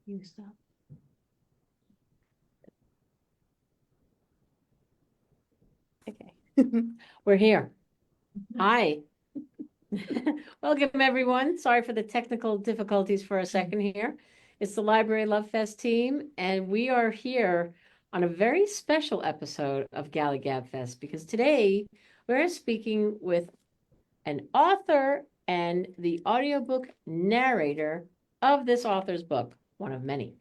You stop. Okay. We're here. Hi. Welcome, everyone. Sorry for the technical difficulties for a second here. It's the Library Love Fest team, and we are here on a very special episode of Galley Gab Fest because today we're speaking with an author and the audiobook narrator of this author's book, one of many.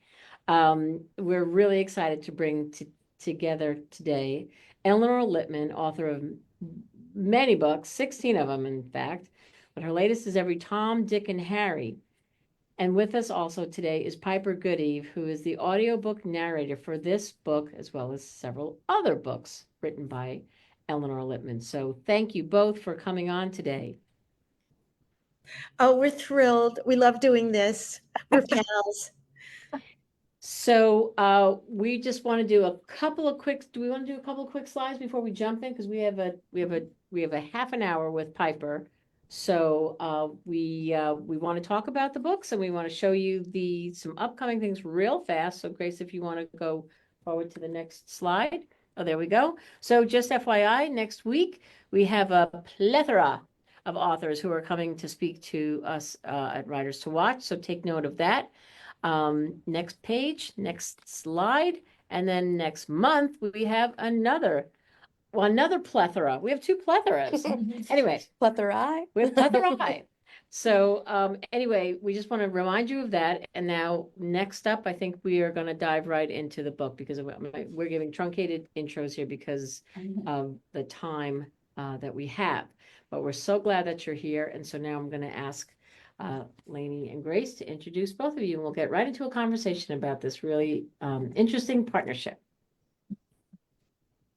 We're really excited to bring together today Elinor Lipman, author of many books, 16 of them, in fact, but her latest is Every Tom, Dick, and Harry. And with us also today is Piper Goodeve, who is the audiobook narrator for this book, as well as several other books written by Elinor Lipman. So thank you both for coming on today. Oh, we're thrilled. We love doing this. We're pals. So we just want to do a couple of quick, do we want to do a couple of quick slides before we jump in? Because we have a half an hour with Piper. So we want to talk about the books and we want to show you some upcoming things real fast. So Grace, if you want to go forward to the next slide. Oh, there we go. So just FYI, next week we have a plethora of authors who are coming to speak to us at Writers to Watch. So take note of that. Next page, next slide, and then next month we have another plethora. We have two plethoras. Anyway, Plethora. we have plethora. So anyway, we just want to remind you of that. And now next up, I think we are going to dive right into the book because we're giving truncated intros here because of the time that we have. But we're so glad that you're here. And so now I'm going to ask Lainey and Grace to introduce both of you, and we'll get right into a conversation about this really interesting partnership.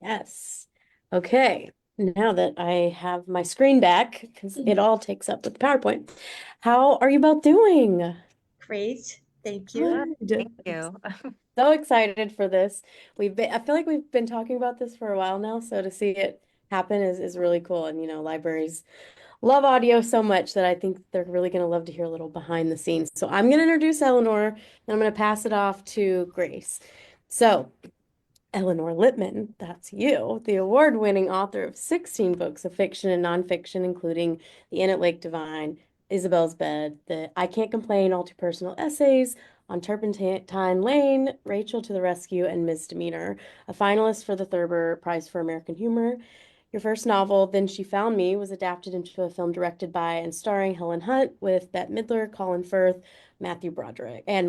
Yes. Okay. Now that I have my screen back, because it all takes up with the PowerPoint, how are you both doing? Great. Thank you. Good. Thank you. So excited for this. I feel like we've been talking about this for a while now, so to see it happen is really cool. And libraries love audio so much that I think they're really going to love to hear a little behind the scenes. So I'm going to introduce Elinor, and I'm going to pass it off to Grace. So Elinor Lipman, that's you, the award-winning author of 16 books of fiction and nonfiction, including The Inn at Lake Divine, Isabel's Bed, the I Can't Complain, all too personal essays, On Turpentine Lane, Rachel to the Rescue, and Misdemeanor, a finalist for the Thurber Prize for American Humor. Your first novel, Then She Found Me, was adapted into a film directed by and starring Helen Hunt with Bette Midler, Colin Firth, Matthew Broderick, and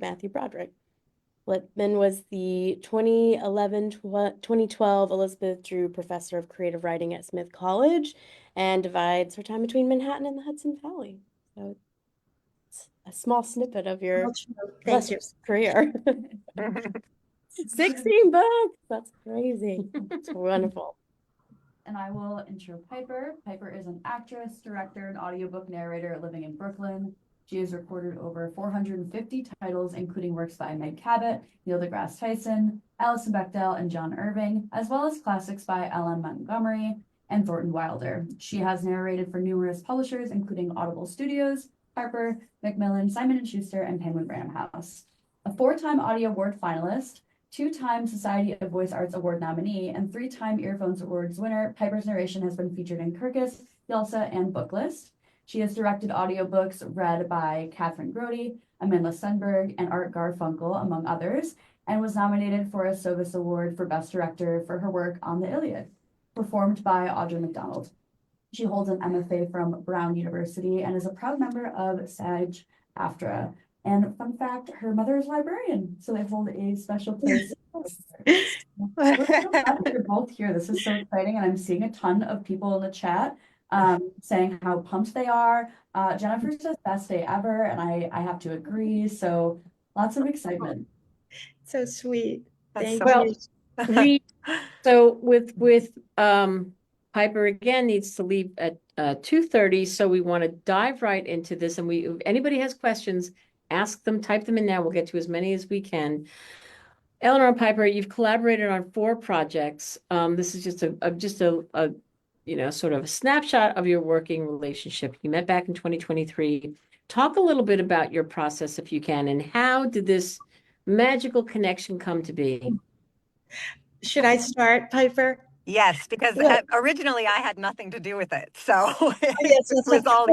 Matthew Broderick. Lipman was the 2011-2012 Elizabeth Drew Professor of Creative Writing at Smith College and divides her time between Manhattan and the Hudson Valley. So it's a small snippet of your Thank you. career. 16 books! That's crazy. It's wonderful. And I will intro Piper. Piper is an actress, director, and audiobook narrator living in Brooklyn. She has recorded over 450 titles, including works by Meg Cabot, Neil deGrasse Tyson, Alison Bechdel, and John Irving, as well as classics by Ellen Montgomery and Thornton Wilder. She has narrated for numerous publishers, including Audible Studios, Harper, Macmillan, Simon & Schuster, and Penguin Random House. A 4-time Audio Award finalist, 2-time Society of Voice Arts Award nominee, and 3-time Earphones Awards winner, Piper's narration has been featured in Kirkus, Yalsa, and Booklist. She has directed audiobooks read by Catherine Grody, Amanda Stenberg, and Art Garfunkel, among others, and was nominated for a Sovis Award for Best Director for her work on the Iliad, performed by Audra McDonald. She holds an MFA from Brown University and is a proud member of SAG-AFTRA. And fun fact, her mother is a librarian, so they hold a special place. We're so glad that you're both here. This is so exciting, and I'm seeing a ton of people in the chat saying how pumped they are. Jennifer says best day ever, and I have to agree. So lots of excitement. So sweet. Thank you. So with Piper again needs to leave at 2:30, so we want to dive right into this. And if anybody has questions, ask them, type them in now. We'll get to as many as we can. Elinor and Piper, you've collaborated on 4 projects. This is just a sort of a snapshot of your working relationship. You met back in 2023 Talk a little bit about your process, if you can, and how did this magical connection come to be? Should I start, Piper? Yes, because Well, originally I had nothing to do with it. So yes, it that's was right. all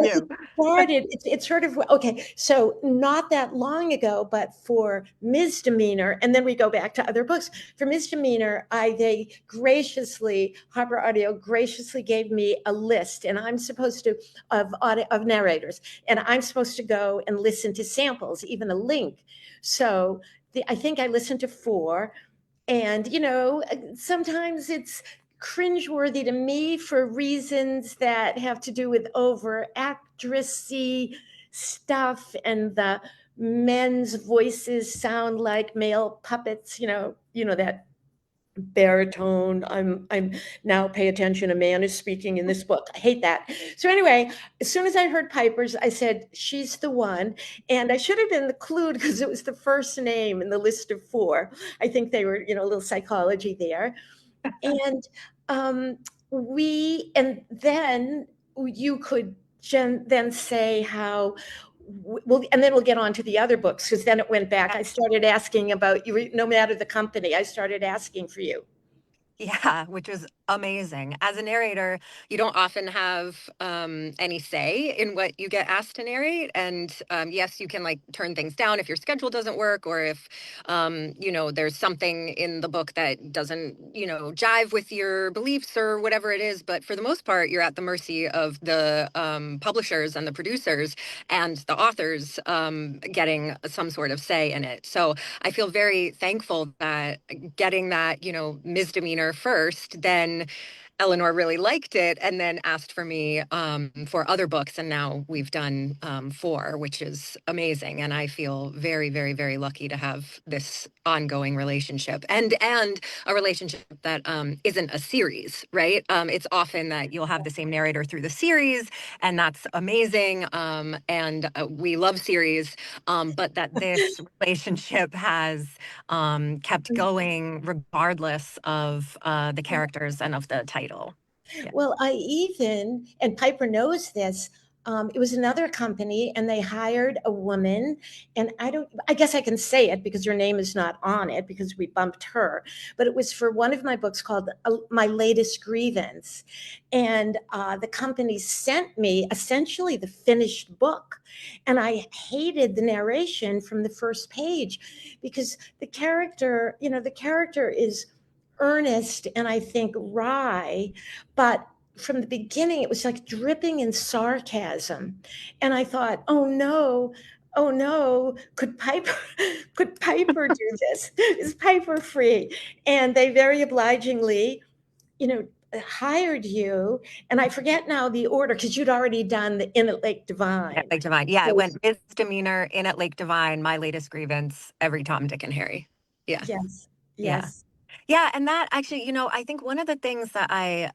Well, you. it's sort of, okay, so not that long ago, but for Misdemeanor, and then we go back to other books. For Misdemeanor, they graciously, Harper Audio graciously gave me a list, and I'm supposed to, of narrators, and I'm supposed to go and listen to samples, even a link. So I think I listened to 4, and, sometimes it's cringeworthy to me for reasons that have to do with over actressy stuff, and the men's voices sound like male puppets, that baritone. I'm now pay attention, a man is speaking in this book. I hate that. So anyway, as soon as I heard Piper's, I said, she's the one. And I should have been clued because it was the first name in the list of 4. I think they were, a little psychology there. And and then you could then say how, well, and then we'll get on to the other books, because then it went back. I started asking about you, no matter the company, I started asking for you. Yeah, which is amazing. As a narrator, you don't often have any say in what you get asked to narrate. And yes, you can like turn things down if your schedule doesn't work, or if, there's something in the book that doesn't, jive with your beliefs or whatever it is. But for the most part, you're at the mercy of the publishers and the producers and the authors getting some sort of say in it. So I feel very thankful that getting that, misdemeanor first, then Elinor really liked it and then asked for me for other books. And now we've done 4, which is amazing. And I feel very, very, very lucky to have this ongoing relationship and a relationship that isn't a series, right? It's often that you'll have the same narrator through the series, and that's amazing. And we love series, but that this relationship has kept going regardless of the characters and of the title. Yeah. Well, and Piper knows this, it was another company, and they hired a woman, and I guess I can say it because her name is not on it because we bumped her, but it was for one of my books called My Latest Grievance. And the company sent me essentially the finished book. And I hated the narration from the first page because the character is earnest and I think wry, but from the beginning it was like dripping in sarcasm. And I thought, oh no, could Piper do this? Is Piper free? And they very obligingly, hired you. And I forget now the order because you'd already done the Inn at Lake Divine. At Lake Divine. Yeah, it went Misdemeanor, In at Lake Divine, My Latest Grievance, every Tom, Dick, and Harry. Yeah. Yes. Yeah. Yeah, and that actually, I think one of the things that I,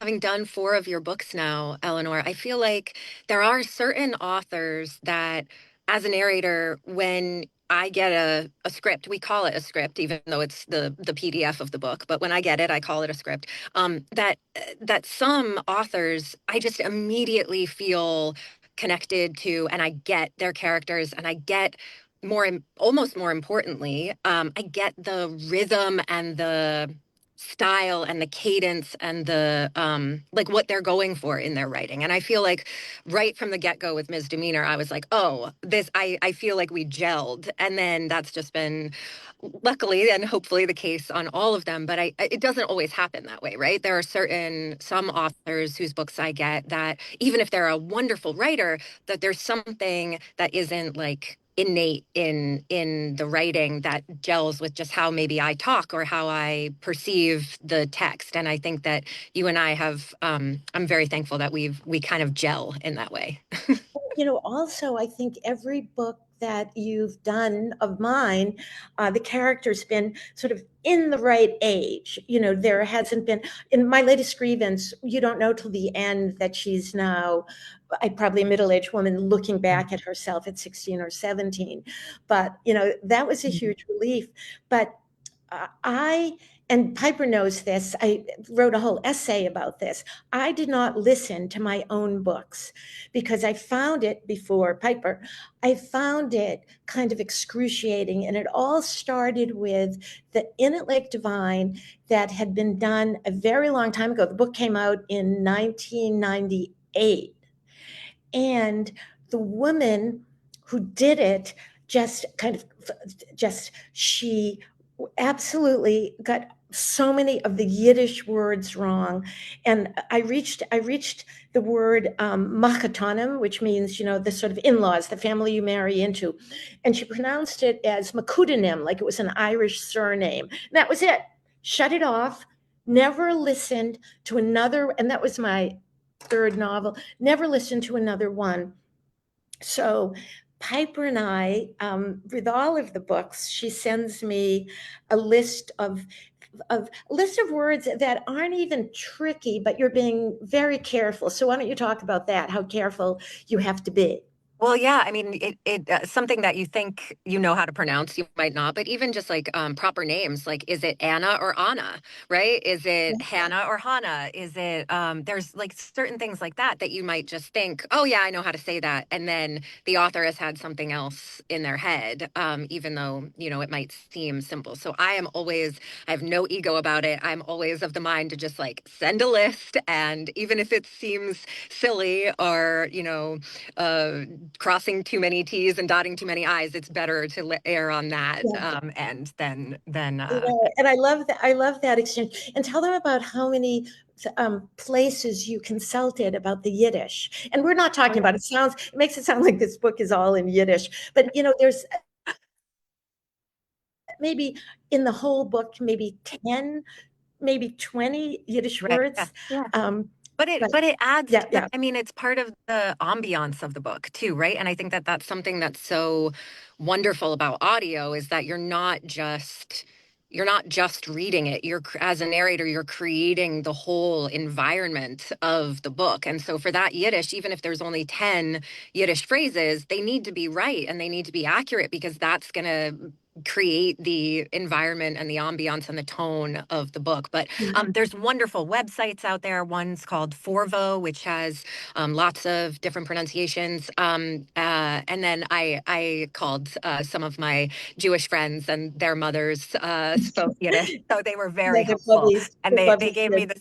having done 4 of your books now, Eleanor, I feel like there are certain authors that, as a narrator, when I get a script, we call it a script, even though it's the PDF of the book. But when I get it, I call it a script. That some authors, I just immediately feel connected to, and I get their characters, and I get almost more importantly, I get the rhythm and the style and the cadence and the like what they're going for in their writing. And I feel like right from the get-go with Misdemeanor, I was like, oh, this I feel like we gelled. And then that's just been luckily and hopefully the case on all of them. But it doesn't always happen that way, right? There are some authors whose books I get that even if they're a wonderful writer, that there's something that isn't like innate in the writing that gels with just how maybe I talk or how I perceive the text. And I think that you and I have I'm very thankful that we kind of gel in that way. Also, I think every book that you've done of mine, the character's been sort of in the right age. There hasn't been, in My Latest Grievance, you don't know till the end that she's now probably a middle-aged woman looking back at herself at 16 or 17. But, that was a huge relief. But I and Piper knows this. I wrote a whole essay about this. I did not listen to my own books because I found it before Piper. I found it kind of excruciating. And it all started with the In It Lake Divine that had been done a very long time ago. The book came out in 1998. And the woman who did it she absolutely got so many of the Yiddish words wrong. And I reached the word machatonim, which means, the sort of in-laws, the family you marry into. And she pronounced it as Makudanim, like it was an Irish surname. And that was it. Shut it off. Never listened to another. And that was my third novel. Never listened to another one. So Piper and I, with all of the books, she sends me a list of words that aren't even tricky, but you're being very careful. So why don't you talk about that, how careful you have to be? Well, yeah, I mean, something that you think you know how to pronounce, you might not, but even just like proper names, like is it Anna or Anna, right? Is it Hannah or Hannah? Is it, there's like certain things like that that you might just think, oh yeah, I know how to say that. And then the author has had something else in their head, even though, it might seem simple. So I have no ego about it. I'm always of the mind to just like send a list. And even if it seems silly or, crossing too many T's and dotting too many I's, it's better to err on that end than and I love that exchange. And tell them about how many places you consulted about the Yiddish. And we're not talking about it makes it sound like this book is all in Yiddish, but there's maybe in the whole book maybe 10, maybe 20 Yiddish words. Yeah. But it adds, I mean, it's part of the ambiance of the book too, right? And I think that that's something that's so wonderful about audio is that you're not just reading it. As a narrator, you're creating the whole environment of the book. And so for that Yiddish, even if there's only 10 Yiddish phrases, they need to be right and they need to be accurate because that's going to create the environment and the ambiance and the tone of the book. But there's wonderful websites out there. One's called Forvo, which has lots of different pronunciations. And then I called some of my Jewish friends, and their mothers spoke Yiddish, so they were very helpful. And they gave me the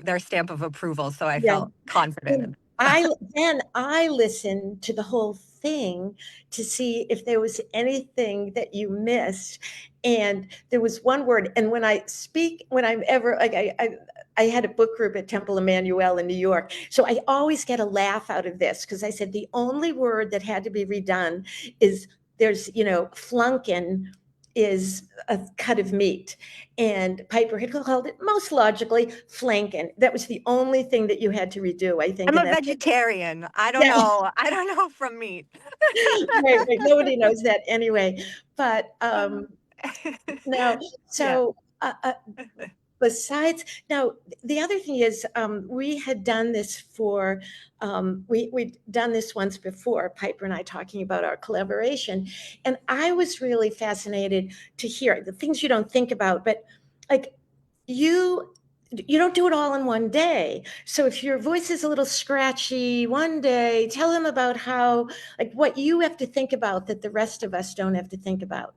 their stamp of approval, so I felt confident. I listened to the whole thing to see if there was anything that you missed. And there was one word. And when I'm ever like I had a book group at Temple Emmanuel in New York. So I always get a laugh out of this because I said the only word that had to be redone is there's, flunkin is a cut of meat. And Piper had called it most logically flankin. That was the only thing that you had to redo, I think. I'm a vegetarian. I don't know. I don't know from meat. right. Nobody knows that anyway. But no, so besides, now the other thing is we had done this we'd done this once before, Piper and I talking about our collaboration. And I was really fascinated to hear the things you don't think about, but like you don't do it all in one day. So if your voice is a little scratchy one day, tell them about how, like what you have to think about that the rest of us don't have to think about.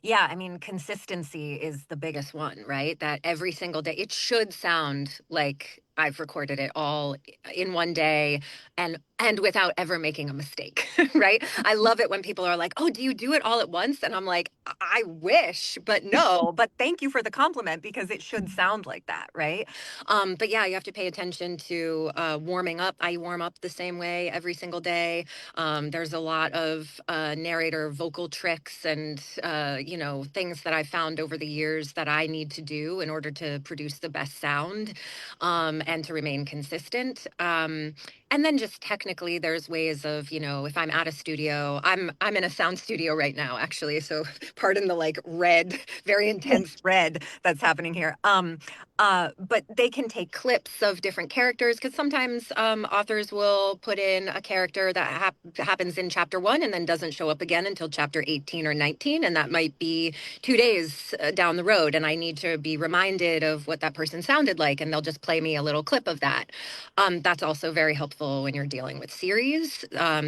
Yeah, I mean, consistency is the biggest one, right? That every single day, it should sound like I've recorded it all in one day and without ever making a mistake, right? I love it when people are like, "Oh, do you do it all at once?" And I'm like, "I wish, but no, but thank you for the compliment because it should sound like that, right?" But yeah, you have to pay attention to warming up. I warm up the same way every single day. There's a lot of narrator vocal tricks and things that I've found over the years that I need to do in order to produce the best sound and to remain consistent. And then just technically technically there's ways of, if I'm at a studio, I'm in a sound studio right now, actually. So pardon the like red, very intense red that's happening here. But they can take clips of different characters because sometimes authors will put in a character that happens in chapter 1 and then doesn't show up again until chapter 18 or 19. And that might be 2 days down the road. And I need to be reminded of what that person sounded like. And they'll just play me a little clip of that. That's also very helpful when you're dealing with series.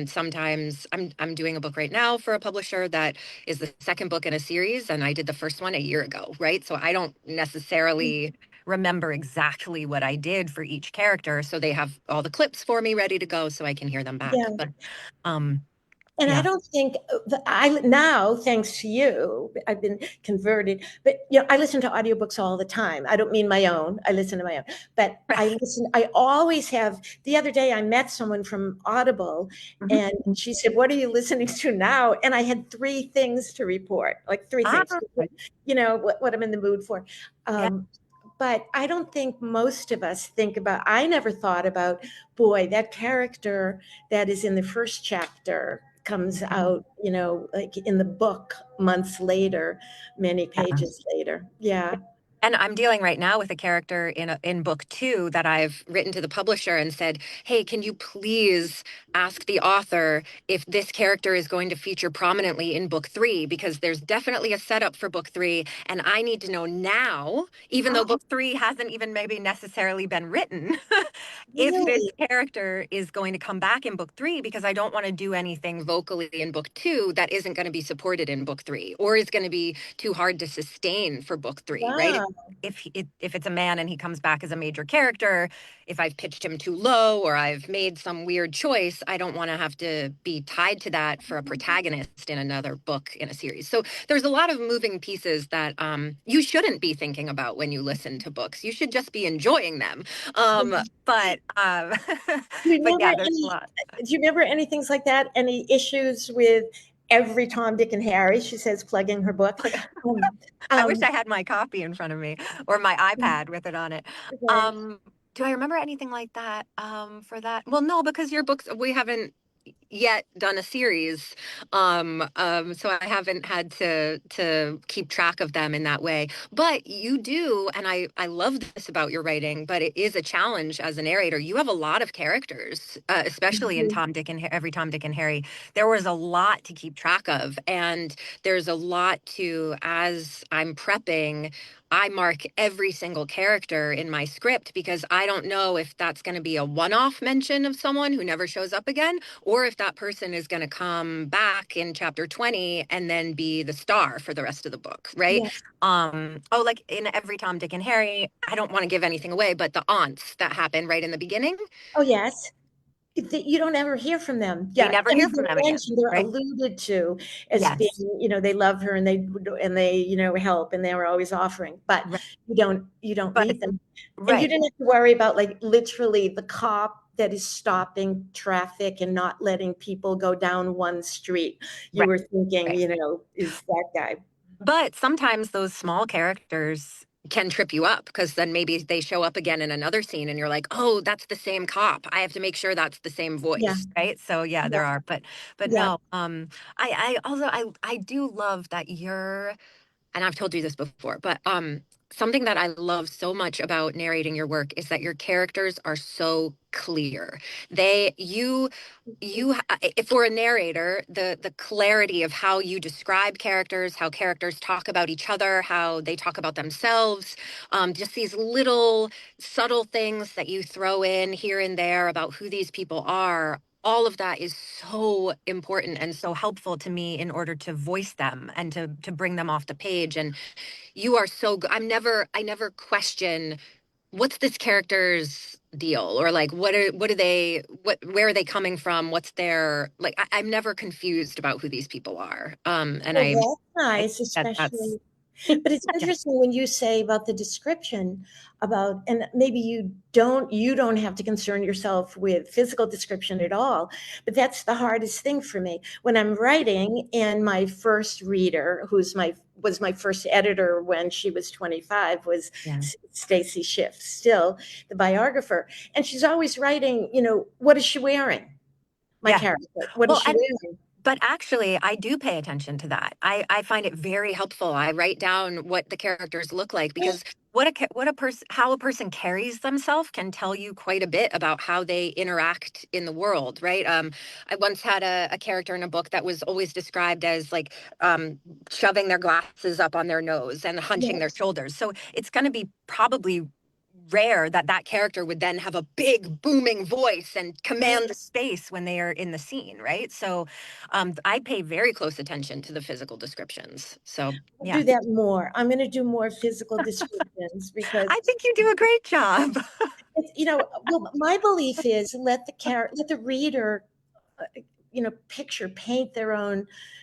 Sometimes I'm doing a book right now for a publisher that is the second book in a series, and I did the first one a year ago, right? So I don't necessarily remember exactly what I did for each character. So they have all the clips for me ready to go so I can hear them back. Yeah. But And I yeah. don't think I now, thanks to you, I've been converted. But I listen to audiobooks all the time. I don't mean my own. I listen to my own. But I listen. I always have. The other day, I met someone from Audible, and she said, "What are you listening to now?" And I had 3 things to report, like 3 things. What I'm in the mood for. Yeah. But I don't think most of us think about. I never thought about, boy, that character that is in the first chapter comes out, like in the book months later, many pages later. Yeah. And I'm dealing right now with a character in book 2 that I've written to the publisher and said, hey, can you please ask the author if this character is going to feature prominently in book 3? Because there's definitely a setup for book 3. And I need to know now, even though book 3 hasn't even maybe necessarily been written, if this character is going to come back in book 3, because I don't want to do anything vocally in book 2 that isn't going to be supported in book 3 or is going to be too hard to sustain for book 3, right? Wow. If it's a man and he comes back as a major character, if I've pitched him too low or I've made some weird choice, I don't want to have to be tied to that for a protagonist in another book in a series. So there's a lot of moving pieces that you shouldn't be thinking about when you listen to books. You should just be enjoying them. But yeah, there's a lot. Do you remember any things like that? Any issues with every Tom, Dick, and Harry? She says, plugging her book. I wish I had my copy in front of me or my iPad with it on it. Do I remember anything like that for that? Well, no, because your books, we haven't yet done a series. So I haven't had to keep track of them in that way. But you do, and I love this about your writing, but it is a challenge as a narrator. You have a lot of characters, especially in every Tom, Dick, and Harry. There was a lot to keep track of. And there's a lot as I'm prepping, I mark every single character in my script because I don't know if that's going to be a one-off mention of someone who never shows up again, or if that person is going to come back in chapter 20 and then be the star for the rest of the book, right? Yes. Like in every Tom, Dick, and Harry, I don't want to give anything away, but the aunts that happen right in the beginning. Oh, yes. You don't ever hear from them. You never hear from them again. They're right? alluded to as Yes. being, they love her and they help and they were always offering, but you don't meet them. And you didn't have to worry about like literally the cop that is stopping traffic and not letting people go down one street. You were thinking, is that guy. But sometimes those small characters can trip you up because then maybe they show up again in another scene and you're like, oh, that's the same cop. I have to make sure that's the same voice. Right. So there are, but no, I also, I do love that and I've told you this before, but something that I love so much about narrating your work is that your characters are so clear. If for a narrator, the clarity of how you describe characters, how characters talk about each other, how they talk about themselves, just these little subtle things that you throw in here and there about who these people are. All of that is so important and so helpful to me in order to voice them and to bring them off the page. And you are so good. I never question what's this character's deal or like where are they coming from? What's their like? I'm never confused about who these people are. That's nice, especially. But it's interesting when you say about the description and maybe you don't have to concern yourself with physical description at all, but that's the hardest thing for me when I'm writing. And my first reader, was my first editor when she was 25, was Stacy Schiff, still the biographer, and she's always writing. What is she wearing? My Yeah. character. What Well, is she and wearing? but actually, I do pay attention to that. I find it very helpful. I write down what the characters look like because what a person how a person carries themselves can tell you quite a bit about how they interact in the world, right? I once had a character in a book that was always described as like shoving their glasses up on their nose and hunching their Yes. shoulders. So it's going to be probably rare that that character would then have a big booming voice and command the space when they are in the scene, right? So I pay very close attention to the physical descriptions. So I'll yeah, do that more. I'm going to do more physical descriptions because I think you do a great job. it's, well, my belief is let the reader, uh,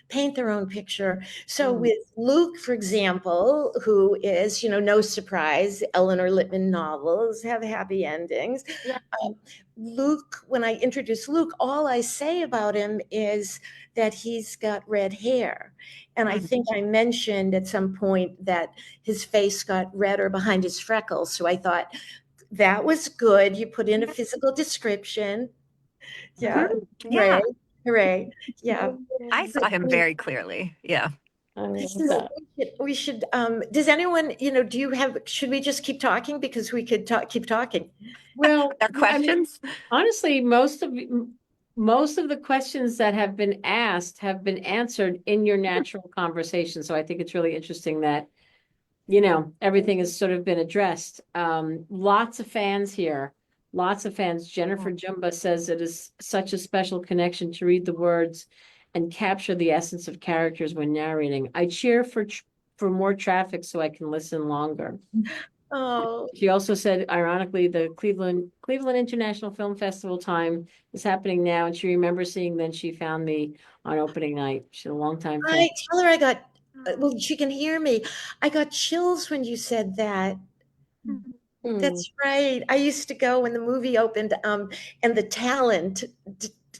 paint their own picture. So Mm. with Luke, for example, who is, no surprise, Elinor Lipman novels have happy endings. Yeah. Luke, when I introduce Luke, all I say about him is that he's got red hair. And I Mm. think I mentioned at some point that his face got redder behind his freckles. So I thought that was good. You put in a physical description. Yeah. Yeah, Hooray. Hooray. Yeah. I But saw him very clearly. Yeah. I love so that. we should, does anyone, should we just keep talking? Because we could keep talking. Well, Their I mean, questions. honestly, most of the questions that have been asked have been answered in your natural conversation. So I think it's really interesting that, everything has sort of been addressed. Lots of fans here, lots of fans. Jennifer Jumba says it is such a special connection to read the words and capture the essence of characters when narrating. I cheer for more traffic so I can listen longer. Oh, She also said, ironically, the Cleveland International Film Festival time is happening now, and she remembers seeing Then She Found Me on opening night. She's a longtime fan. I tell her well, she can hear me. I got chills when you said that. Mm. That's right. I used to go when the movie opened, and the talent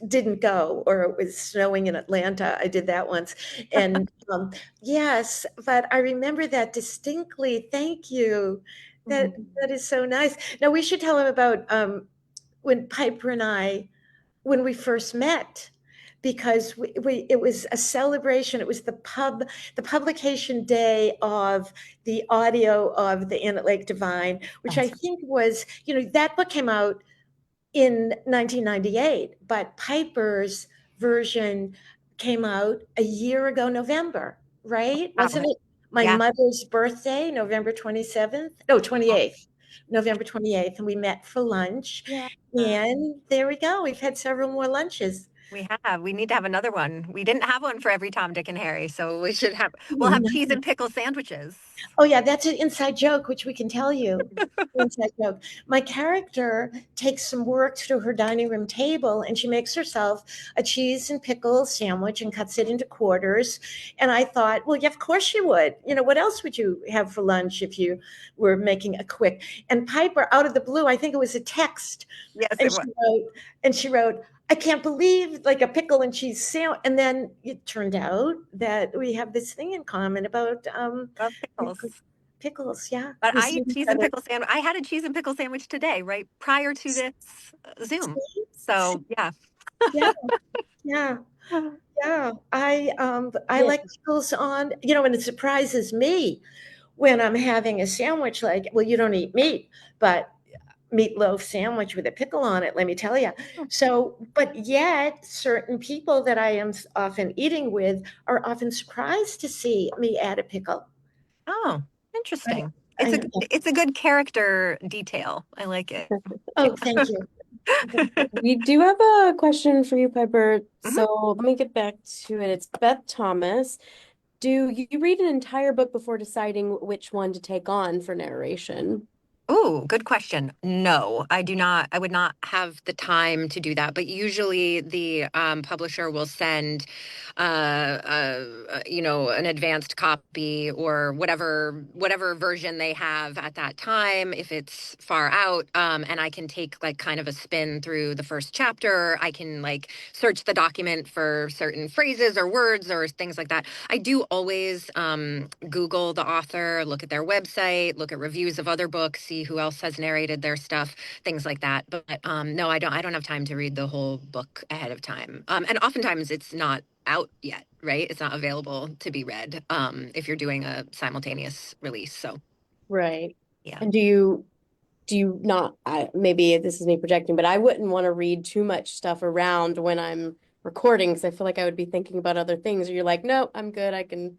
didn't go, or it was snowing in Atlanta. I did that once. And yes, but I remember that distinctly. Thank you. That that is so nice. Now we should tell him about when Piper and I, when we first met, because it was a celebration. It was the publication day of the audio of the Inn at Lake Divine, which I That's think was, that book came out in 1998, but Piper's version came out a year ago, November, right? Wasn't it my yeah. mother's birthday, November 27th? No, 28th, November 28th. And we met for lunch. Yeah. And there we go. We've had several more lunches. We have. We need to have another one. We didn't have one for every Tom, Dick, and Harry, so we should have. We'll have cheese and pickle sandwiches. Oh yeah, that's an inside joke, which we can tell you. Inside joke. My character takes some work to her dining room table, and she makes herself a cheese and pickle sandwich and cuts it into quarters. And I thought, well, yeah, of course she would. What else would you have for lunch if you were making a quick? And Piper, out of the blue, I think it was a text, Yes, and it was. she wrote, I can't believe like a pickle and cheese sandwich. And then it turned out that we have this thing in common about Love pickles. pickles. Yeah. But We I see eat each cheese and other. pickle sandwich. I had a cheese and pickle sandwich today, right prior to this Zoom. So yeah. Yeah, yeah, yeah. I Yeah. like pickles on, and it surprises me when I'm having a sandwich like, well, you don't eat meat, but meatloaf sandwich with a pickle on it, let me tell you. So, but yet certain people that I am often eating with are often surprised to see me add a pickle. Oh, I, interesting. I know. It's a good character detail. I like it. Oh, thank you. We do have a question for you, Piper. Mhm. So let me get back to it. It's Beth Thomas. Do you read an entire book before deciding which one to take on for narration? Ooh, good question. No, I do not. I would not have the time to do that. But usually the publisher will send you know, an advanced copy or whatever version they have at that time, if it's far out, and I can take like kind of a spin through the first chapter. I can like search the document for certain phrases or words or things like that. I do always Google the author, look at their website, look at reviews of other books, see who else has narrated their stuff, things like that. But no, I don't have time to read the whole book ahead of time. And oftentimes it's not out yet, right? It's not available to be read if you're doing a simultaneous release. So Right. yeah. And do you not, maybe this is me projecting, but I wouldn't want to read too much stuff around when I'm recording because I feel like I would be thinking about other things. Or you're like, no, I'm good. I can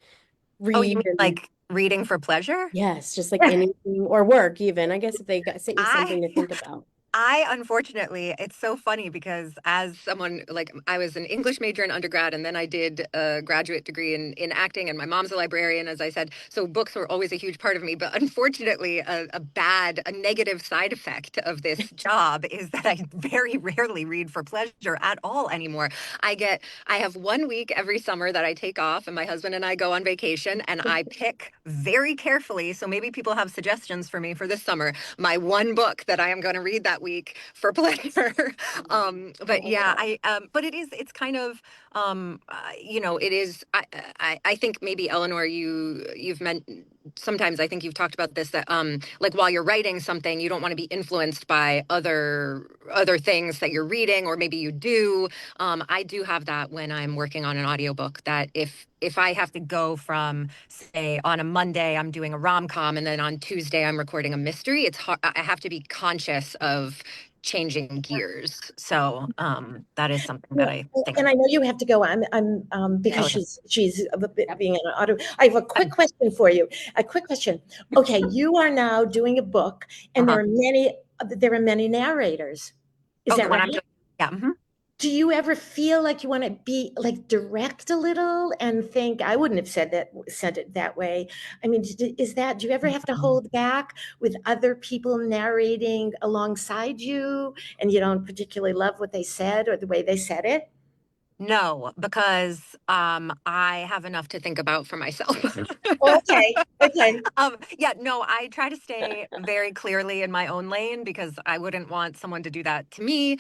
Oh, you read mean and like reading for pleasure? yes, just like anything or work even. I guess if they sent you something to I think about. I unfortunately, it's so funny because as someone like I was an English major in undergrad and then I did a graduate degree in acting and my mom's a librarian, as I said. So books were always a huge part of me. But unfortunately, a negative side effect of this job is that I very rarely read for pleasure at all anymore. I have 1 week every summer that I take off and my husband and I go on vacation and I pick very carefully. So maybe people have suggestions for me for this summer. My one book that I am going to read that week for pleasure. But yeah, but it's kind of, you know, it is, I think maybe Elinor, you've meant, sometimes I think you've talked about this, that, like while you're writing something, you don't want to be influenced by other things that you're reading, or maybe you do. I do have that when I'm working on an audiobook, that if I have to go from, say, on a Monday, I'm doing a rom-com, and then on Tuesday, I'm recording a mystery, it's hard. I have to be conscious of changing gears. So that is something that I think And I about. know you have to go. Because Yeah. she's being an auto. I have a quick question for you. A quick question. Okay, you are now doing a book, and Uh-huh. there are many narrators. Is Oh, that the one right? I'm doing. Yeah. Mhm. Do you ever feel like you want to be like direct a little and think I wouldn't have said it that way? I mean, is that, do you ever have to hold back with other people narrating alongside you and you don't particularly love what they said or the way they said it? No, because I have enough to think about for myself. Okay, okay. Yeah, no, I try to stay very clearly in my own lane because I wouldn't want someone to do that to me.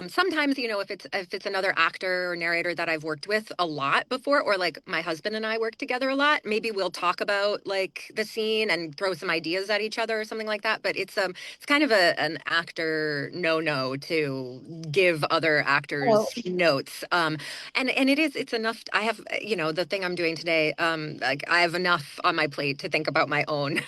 Sometimes, you know, if it's another actor or narrator that I've worked with a lot before, or like my husband and I work together a lot, maybe we'll talk about like the scene and throw some ideas at each other or something like that. But it's kind of an actor no to give other actors Oh, notes. And it's enough. I have, you know, the thing I'm doing today, like I have enough on my plate to think about my own.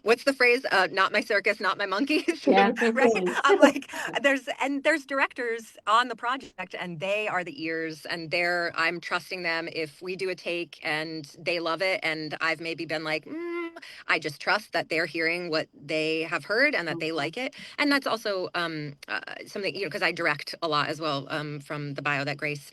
What's the phrase? Not my circus, not my monkeys. Yeah. Right. I'm like, there's directors on the project and they are the ears, and I'm trusting them. If we do a take and they love it and I've maybe been like, I just trust that they're hearing what they have heard and that they like it. And that's also something, you know, because I direct a lot as well, from the bio that Grace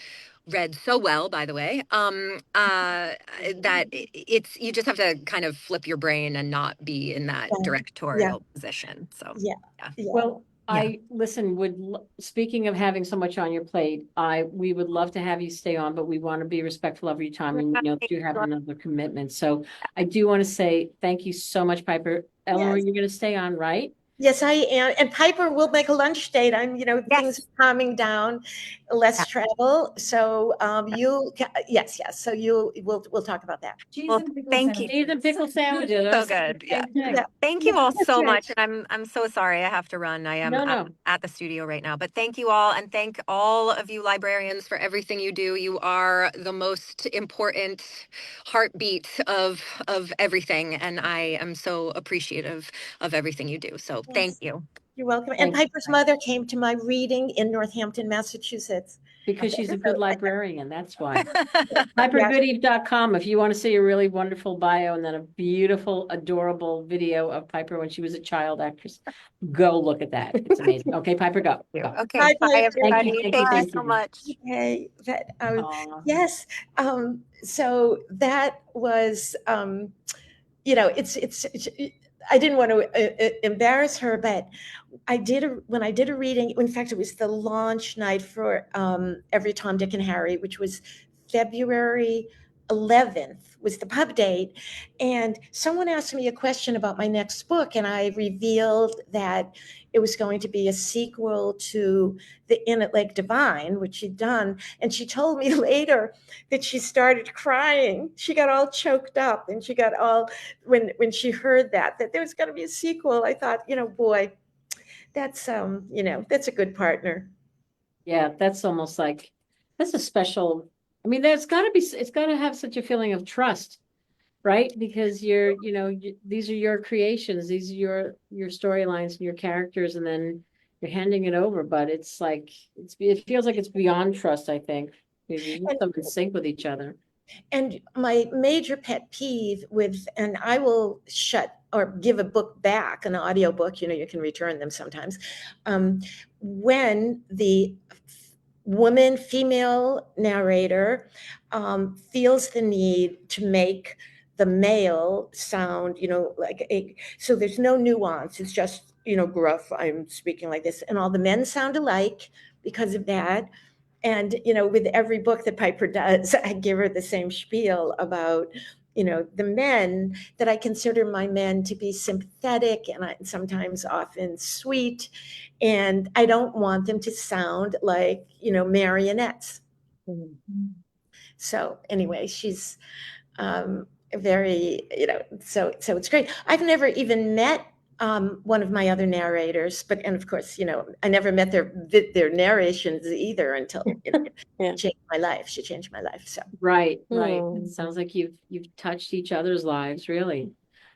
read so well, by the way, that it's, you just have to kind of flip your brain and not be in that yeah, directorial position. So yeah, yeah. yeah. Well, Yeah. I listen, speaking of having so much on your plate, we would love to have you stay on, but we want to be respectful of your time and we know that you have another commitment. So I do want to say thank you so much, Piper. Eleanor, Yes. you're going to stay on, right? Yes, I am. And Piper will make a lunch date. Things Yes. are calming down, less travel. So yes. So we'll talk about that. Cheese Well, and pickle thank you. Cheese and pickle sandwiches. I So was thinking good. the Yeah. same thing. Yeah. Thank you all That's so right. much. And I'm so sorry I have to run. I am No. at the studio right now. But thank you all, and thank all of you librarians for everything you do. You are the most important heartbeat of everything. And I am so appreciative of everything you do. So thank Yes, you. you're welcome. And Thank you. Piper's mother came to my reading in Northampton, Massachusetts. Because she's a good librarian, that's why. Yeah. PiperGoodeve.com if you want to see a really wonderful bio and then a beautiful, adorable video of Piper when she was a child actress. Go look at that. It's amazing. Okay, Piper, go. Go. Okay. Bye, Bye, Piper. everybody. Thank you Thank so you. much. Okay. Aw. Yes. So that was, it's I didn't want to embarrass her, but when I did a reading, in fact, it was the launch night for Every Tom, Dick, and Harry, which was February 11th was the pub date. And someone asked me a question about my next book, and I revealed that it was going to be a sequel to The Inn at Lake Divine, which she'd done. And she told me later that she started crying. She got all choked up, and she got all, when she heard that there was going to be a sequel. I thought, boy, that's that's a good partner. Yeah, that's almost like, that's a special, I mean, it's got to have such a feeling of trust, right? Because these are your creations, these are your storylines and your characters, and then you're handing it over. But it's like, it feels like it's beyond trust, I think. You get them in sync with each other. And my major pet peeve and I will shut or give a book back, an audiobook, you can return them sometimes, when the female narrator feels the need to make the male sound, so there's no nuance. It's just, gruff, I'm speaking like this, and all the men sound alike because of that. And, with every book that Piper does, I give her the same spiel about, the men that I consider my men to be sympathetic and sometimes often sweet. And I don't want them to sound like, marionettes. Mm-hmm. So anyway, she's very, so it's great. I've never even met one of my other narrators, and of course, I never met their narrations either until Yeah. changed my life. She changed my life. So Right. Oh. It sounds like you've touched each other's lives, really.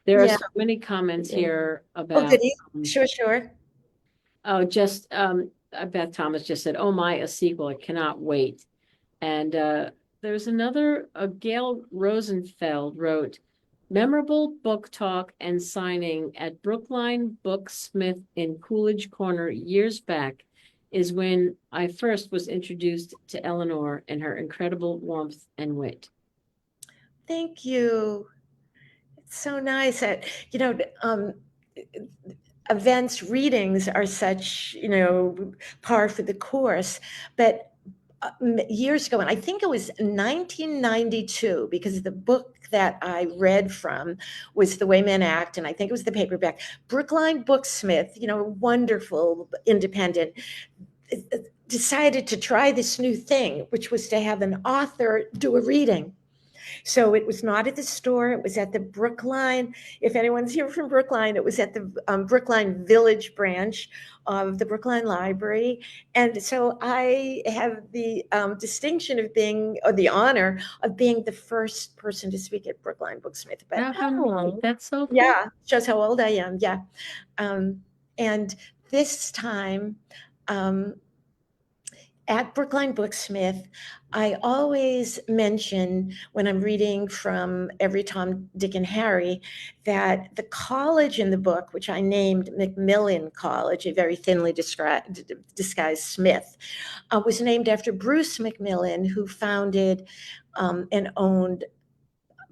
There are Yeah. so many comments Yeah. here Oh, about goody. Sure. Beth Thomas just said, "Oh my, a sequel! I cannot wait." And there's another, Gail Rosenfeld wrote, "Memorable book talk and signing at Brookline Booksmith in Coolidge Corner years back is when I first was introduced to Elinor and her incredible warmth and wit." Thank you. It's so nice that, events, readings are such, par for the course. But years ago, and I think it was 1992, because the book that I read from was The Way Men Act, and I think it was the paperback. Brookline Booksmith, wonderful independent, decided to try this new thing, which was to have an author do a reading. So it was not at the store, it was at the Brookline. If anyone's here from Brookline, it was at the Brookline Village branch of the Brookline Library. And so I have the distinction of or the honor of being the first person to speak at Brookline Booksmith. But That's so cool. yeah, shows how old I am. Yeah. And this time, at Brookline Booksmith, I always mention when I'm reading from Every Tom, Dick, and Harry that the college in the book, which I named Macmillan College, a very thinly disguised Smith, was named after Bruce Macmillan, who founded and owned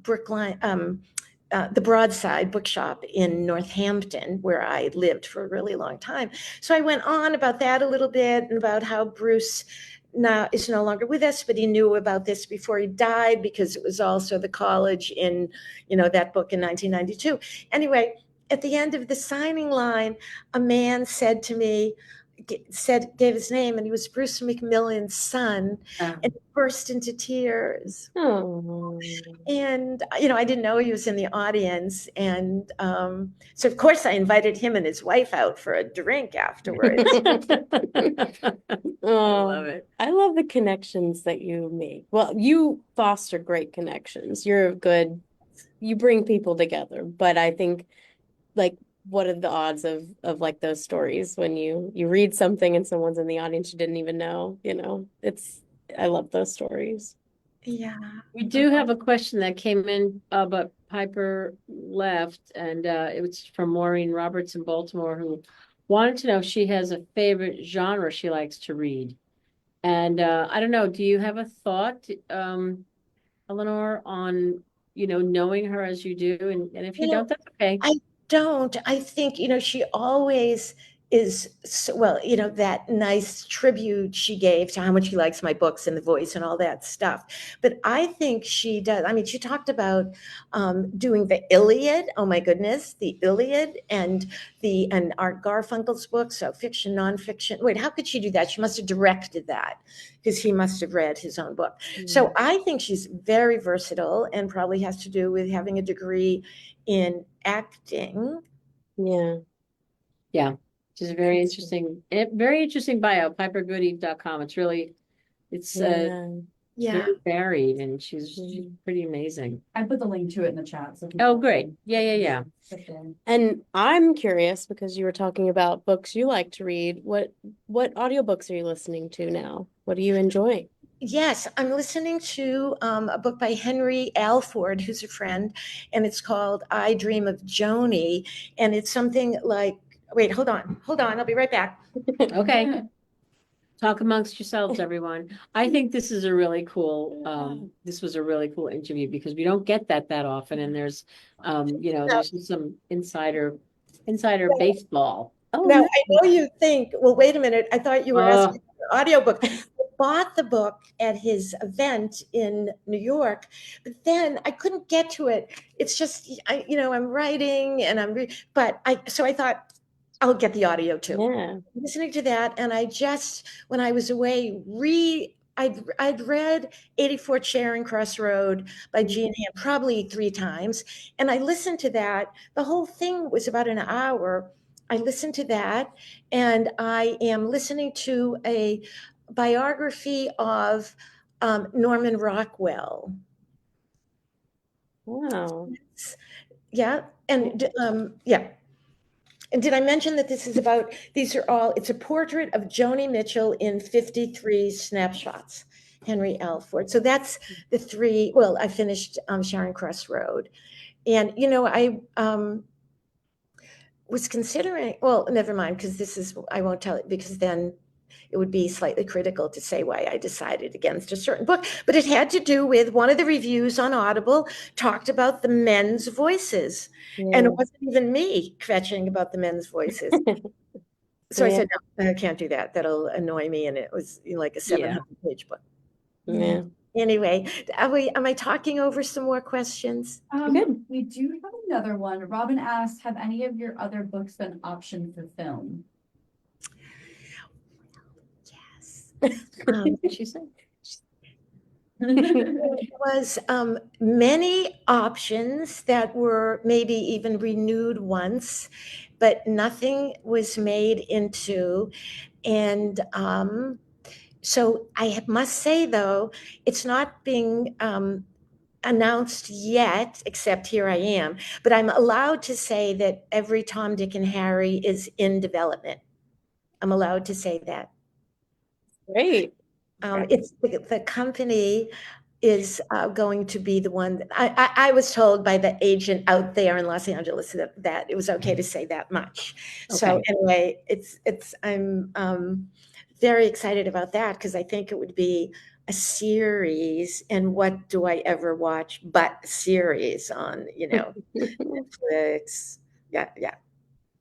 Brookline, the Broadside Bookshop in Northampton, where I lived for a really long time. So I went on about that a little bit, and about how Bruce now is no longer with us, but he knew about this before he died, because it was also the college in, that book in 1992. Anyway, at the end of the signing line, a man said to me, gave his name, and he was Bruce Macmillan's son, and burst into tears. Oh. And, I didn't know he was in the audience. And so, of course, I invited him and his wife out for a drink afterwards. Oh, love it. I love the connections that you make. Well, you foster great connections. You bring people together. But I think, like, what are the odds of like those stories when you read something and someone's in the audience you didn't even know, I love those stories. Yeah. We do have a question that came in, but Piper left, and it was from Maureen Roberts in Baltimore, who wanted to know if she has a favorite genre she likes to read. And I don't know, do you have a thought, Elinor, on, knowing her as you do? And if you don't, that's okay. I don't. I think, she always is well, that nice tribute she gave to how much she likes my books and the voice and all that stuff. But I think she does. I mean, she talked about doing the Iliad. Oh my goodness, the Iliad and Art Garfunkel's book. So fiction, nonfiction. Wait, how could she do that? She must have directed that because he must have read his own book. So I think she's very versatile and probably has to do with having a degree in acting. Yeah. Yeah. She's a very interesting bio, pipergoodeve.com. It's really, it's Yeah. very varied, and she's Mhm. pretty amazing. I put the link to it in the chat. So Oh, great. Yeah. click in. And I'm curious because you were talking about books you like to read. What audiobooks are you listening to now? What are you enjoying? Yes, I'm listening to a book by Henry Alford, who's a friend, and it's called I Dream of Joni. And it's something like, wait, hold on, I'll be right back. Okay. Talk amongst yourselves, everyone. I think this is a really cool, this was a really cool interview because we don't get that often. And there's, there's just some insider baseball. Oh, Now, nice. I know you think, well, wait a minute, I thought you were asking for an audiobook. I bought the book at his event in New York, but then I couldn't get to it. It's just, I'm writing and so I thought, I'll get the audio too. Yeah. Listening to that, and I just, when I was away, I'd read 84 Charing Cross Road by Jean Hand probably 3 times, and I listened to that. The whole thing was about an hour. I listened to that, and I am listening to a biography of Norman Rockwell. Wow. Yeah, and yeah. And did I mention that it's a portrait of Joni Mitchell in 53 snapshots, Henry Alford. So that's the 3, well, I finished Charing Cross Road. And, I was considering, well, never mind, because I won't tell it because then it would be slightly critical to say why I decided against a certain book. But it had to do with one of the reviews on Audible talked about the men's voices. And Yeah. it wasn't even me kvetching about the men's voices. So I Yeah. said, no, I can't do that. That'll annoy me. And it was like a 700-page book. Yeah. Anyway, am I talking over some more questions? Good. We do have another one. Robin asked, have any of your other books been optioned for film? Yes. What'd she say? There was many options that were maybe even renewed once, but nothing was made into. And so I must say, though, it's not being announced yet, except here I am, but I'm allowed to say that every Tom, Dick, and Harry is in development. I'm allowed to say that. Great. It's the company is going to be the one that I was told by the agent out there in Los Angeles that it was okay to say that much. So Okay. anyway, I'm very excited about that because I think it would be a series, and what do I ever watch but a series on, Netflix? Yeah.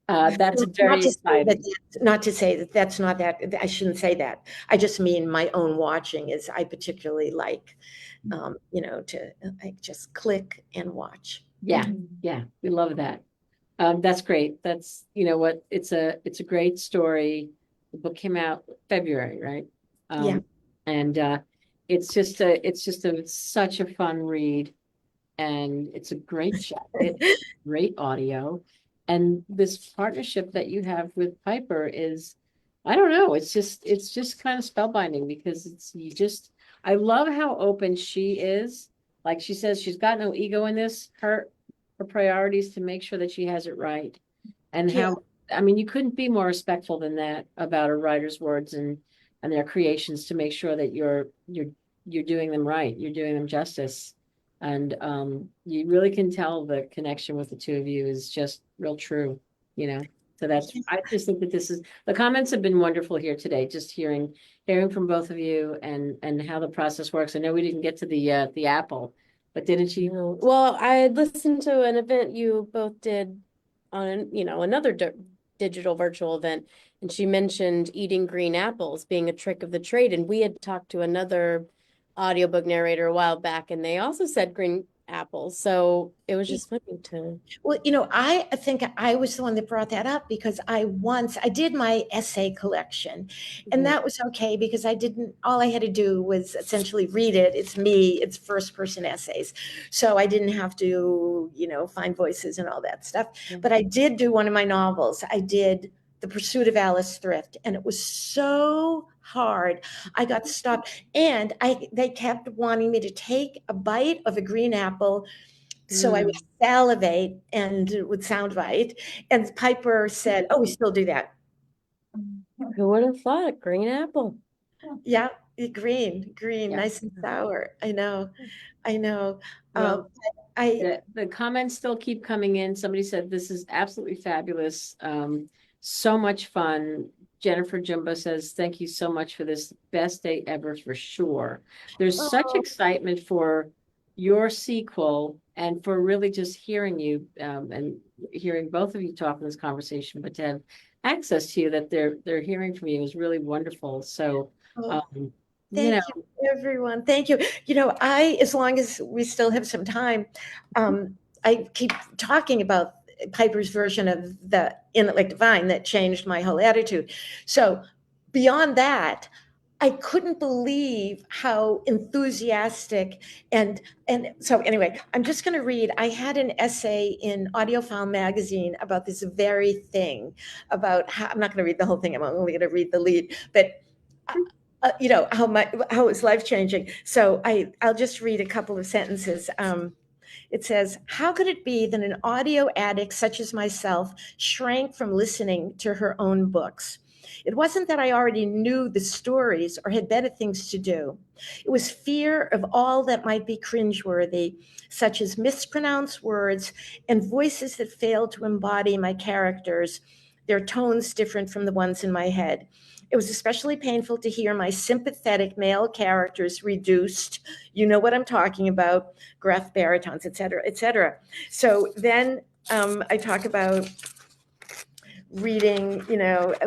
That's very exciting. Not to say that that's not that, I shouldn't say that. I just mean my own watching is I particularly like, to just click and watch. Yeah, we love that. That's great. That's, it's a great story. The book came out February, right? Yeah. And it's just such a fun read, and it's a great chat. It's great audio. And this partnership that you have with Piper is, I don't know, it's just kind of spellbinding because I love how open she is. Like she says, she's got no ego in this. Her priority is to make sure that she has it right. And Yeah. I mean, you couldn't be more respectful than that about a writer's words and their creations to make sure that you're doing them right. You're doing them justice. And you really can tell the connection with the two of you is just real true, So I just think that the comments have been wonderful here today, just hearing from both of you and how the process works. I know we didn't get to the Apple, but didn't you? Well, I listened to an event you both did on, another digital virtual event, and she mentioned eating green apples being a trick of the trade. And we had talked to another audiobook narrator a while back, and they also said green apples. So it was just funny to. Well, I think I was the one that brought that up because I did my essay collection, and that was okay because all I had to do was essentially read it. It's me, it's first person essays. So I didn't have to, find voices and all that stuff. Yeah. But I did do one of my novels. I did The Pursuit of Alice Thrift, and it was so hard. I got stopped, and they kept wanting me to take a bite of a green apple. So I would salivate and it would sound right. And Piper said, "Oh, we still do that." Who would have thought? Green apple. Yeah, green, Yeah. nice and sour. I know. Well, I the comments still keep coming in. Somebody said this is absolutely fabulous. So much fun. Jennifer Jumbo says, thank you so much for this. Best day ever for sure. There's such excitement for your sequel and for really just hearing you and hearing both of you talk in this conversation, but to have access to you that they're hearing from you is really wonderful. So, thank you, everyone. Thank you. As long as we still have some time, I keep talking about Piper's version of the In It Like Divine that changed my whole attitude. So beyond that, I couldn't believe how enthusiastic and so anyway, I'm just going to read. I had an essay in Audiophile magazine about this very thing, about how I'm not going to read the whole thing. I'm only going to read the lead, but how it's life changing. So I'll just read a couple of sentences. It says, "How could it be that an audio addict such as myself shrank from listening to her own books? It wasn't that I already knew the stories or had better things to do. It was fear of all that might be cringeworthy, such as mispronounced words and voices that failed to embody my characters, their tones different from the ones in my head. It was especially painful to hear my sympathetic male characters reduced, you know what I'm talking about, gruff baritones, et cetera, et cetera." So then I talk about reading,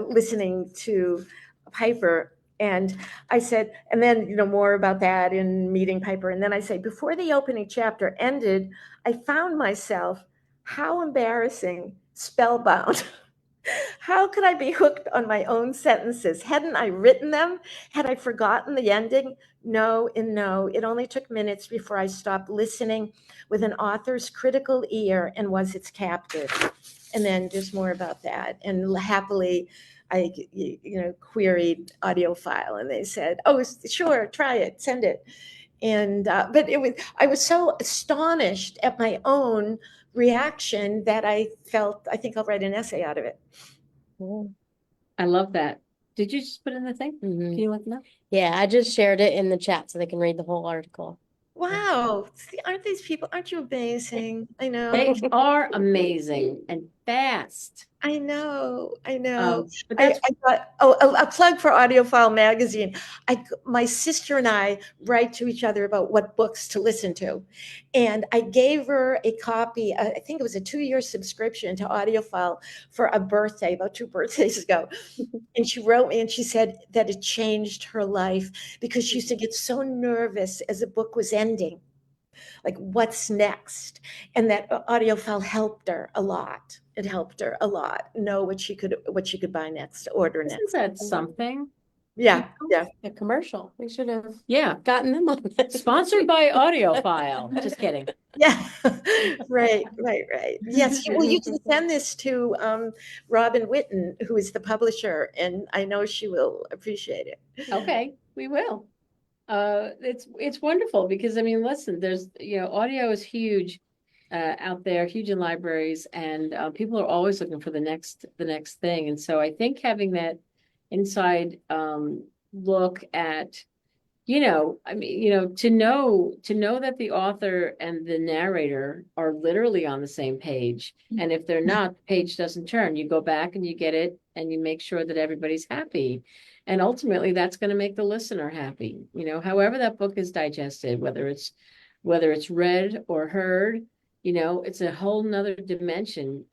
listening to Piper. And I said, and then, more about that in meeting Piper. And then I say, before the opening chapter ended, I found myself, how embarrassing, spellbound. How could I be hooked on my own sentences? Hadn't I written them? Had I forgotten the ending? No, and no. It only took minutes before I stopped listening with an author's critical ear and was its captive. And then just more about that. And happily, I queried Audiophile, and they said, "Oh, sure, try it, send it." And but I was so astonished at my own reaction that I think I'll write an essay out of it. I love that. Did you just put in the thing? Can you let them know? Yeah, I just shared it in the chat so they can read the whole article. Wow. See, aren't you amazing? I know. They are amazing and fast. I know. But that's I thought, a plug for Audiophile magazine. My sister and I write to each other about what books to listen to. And I gave her a copy, I think it was a 2-year subscription to Audiophile for a birthday, about 2 birthdays ago. And she wrote me and she said that it changed her life because she used to get so nervous as a book was ending. Like, what's next? And that Audiophile helped her a lot. It helped her a lot know what she could buy next, order isn't next. that something? Yeah. A commercial. We should have Yeah. gotten them on this. Sponsored by Audiophile. Just kidding. Yeah. Right. Yes. Well, you can send this to Robin Witten, who is the publisher, and I know she will appreciate it. Okay, we will. It's wonderful because I mean, listen, there's audio is huge out there, huge in libraries, and people are always looking for the next thing. And so I think having that inside look at, I mean, to know that the author and the narrator are literally on the same page. And if they're not, the page doesn't turn. You go back and you get it and you make sure that everybody's happy. And ultimately that's going to make the listener happy. However that book is digested, whether it's read or heard, it's a whole nother dimension,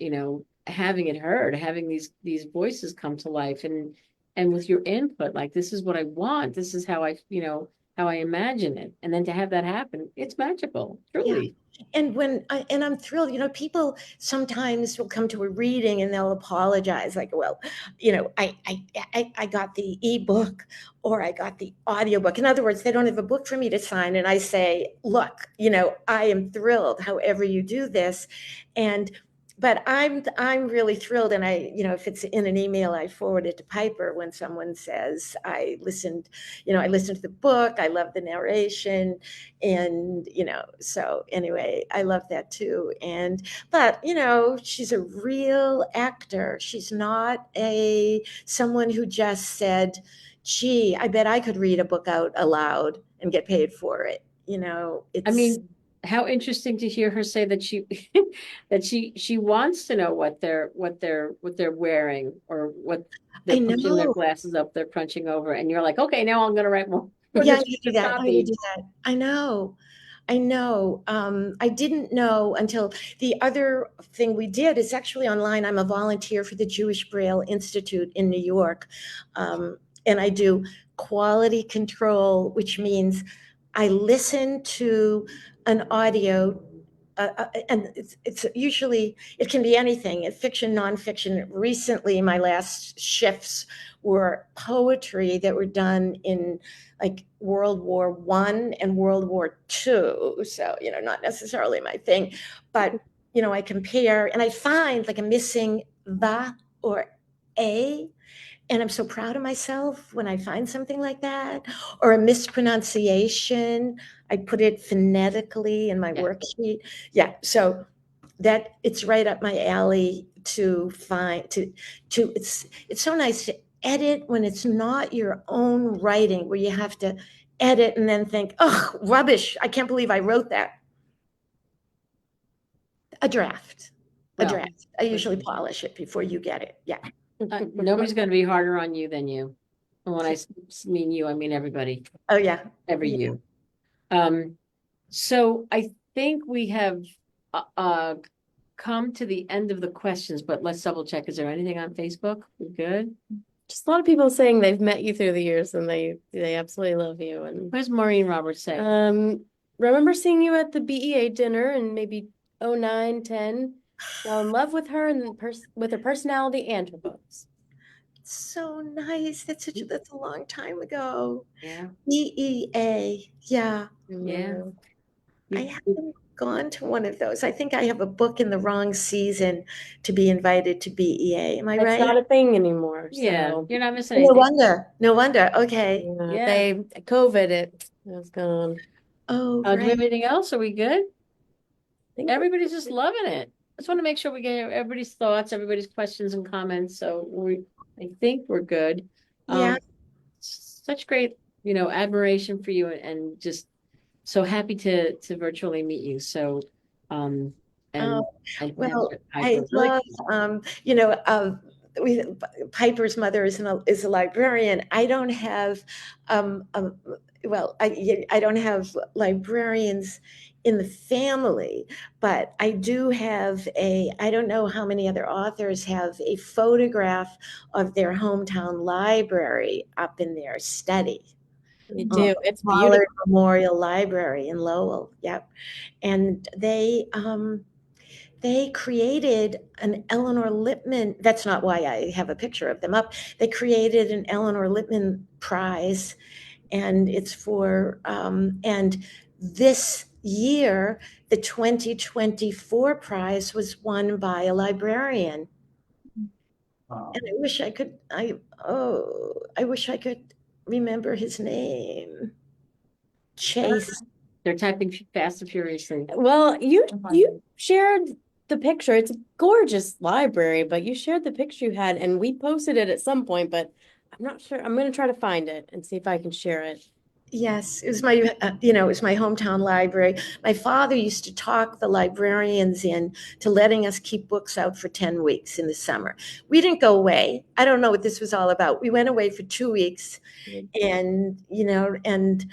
having it heard, having these voices come to life, and with your input, like, this is what I want, this is how I, how I imagine it, and then to have that happen, it's magical, truly. And and I'm thrilled, people sometimes will come to a reading and they'll apologize, like, well, I got the ebook or I got the audiobook. In other words, they don't have a book for me to sign. And I say, look, I am thrilled however you do this. But I'm really thrilled. And if it's in an email, I forward it to Piper when someone says, I listened to the book, I love the narration. And, so anyway, I love that too. But she's a real actor. She's not someone who just said, gee, I bet I could read a book out aloud and get paid for it. I mean, how interesting to hear her say that she that she wants to know what they're wearing, or what they're pushing their glasses up, they're crunching over, and you're like, okay, now I'm gonna write more. Yeah, I do that. I know. I didn't know until the other thing we did is actually online. I'm a volunteer for the Jewish Braille Institute in New York. And I do quality control, which means I listen to an audio, and it's usually, it can be anything, fiction, nonfiction. Recently, my last shifts were poetry that were done in like World War I and World War II. So, not necessarily my thing, but, I compare and I find like a missing the or a, and I'm so proud of myself when I find something like that, or a mispronunciation. I put it phonetically in my worksheet. Yeah. So that it's right up my alley to find, it's so nice to edit when it's not your own writing, where you have to edit and then think, oh, rubbish, I can't believe I wrote that. A draft. I usually polish it before you get it. Yeah. Nobody's going to be harder on you than you. And when I mean you, I mean everybody. Oh yeah. You. So I think we have come to the end of the questions, but let's double check. Is there anything on Facebook? We good? Just a lot of people saying they've met you through the years and they absolutely love you. And what does Maureen Roberts say? Remember seeing you at the BEA dinner in maybe 09, 10. Fell in love with her and with her personality and her books. So nice. That's a long time ago. Yeah. BEA. Yeah. Yeah. I haven't gone to one of those. I think I have a book in the wrong season to be invited to BEA. Am I right? It's not a thing anymore. Yeah. So. You're not missing anything. No wonder. Okay. Yeah. They COVID it was gone. Oh, do we have anything else? Are we good? Everybody's just loving it. I just want to make sure we get everybody's thoughts, everybody's questions and comments. So I think we're good. Yeah. Such great, admiration for you, and just so happy to virtually meet you. So, I love, Piper's mother is a librarian. I don't have, I don't have librarians in the family, but I do have I don't know how many other authors have a photograph of their hometown library up in their study. You do. It's beautiful. Pollard Memorial Library in Lowell. Yep. And they created an Elinor Lipman. That's not why I have a picture of them up. They created an Elinor Lipman prize, and it's for, and this year, the 2024 prize was won by a librarian. Wow. And I wish I could, remember his name. Chase. They're typing fast and furiously. Well, you shared the picture. It's a gorgeous library, but you shared the picture you had, and we posted it at some point, but I'm not sure. I'm going to try to find it and see if I can share it. Yes, it was my, it was my hometown library. My father used to talk the librarians into letting us keep books out for 10 weeks in the summer. We didn't go away. I don't know what this was all about. We went away for 2 weeks, and, and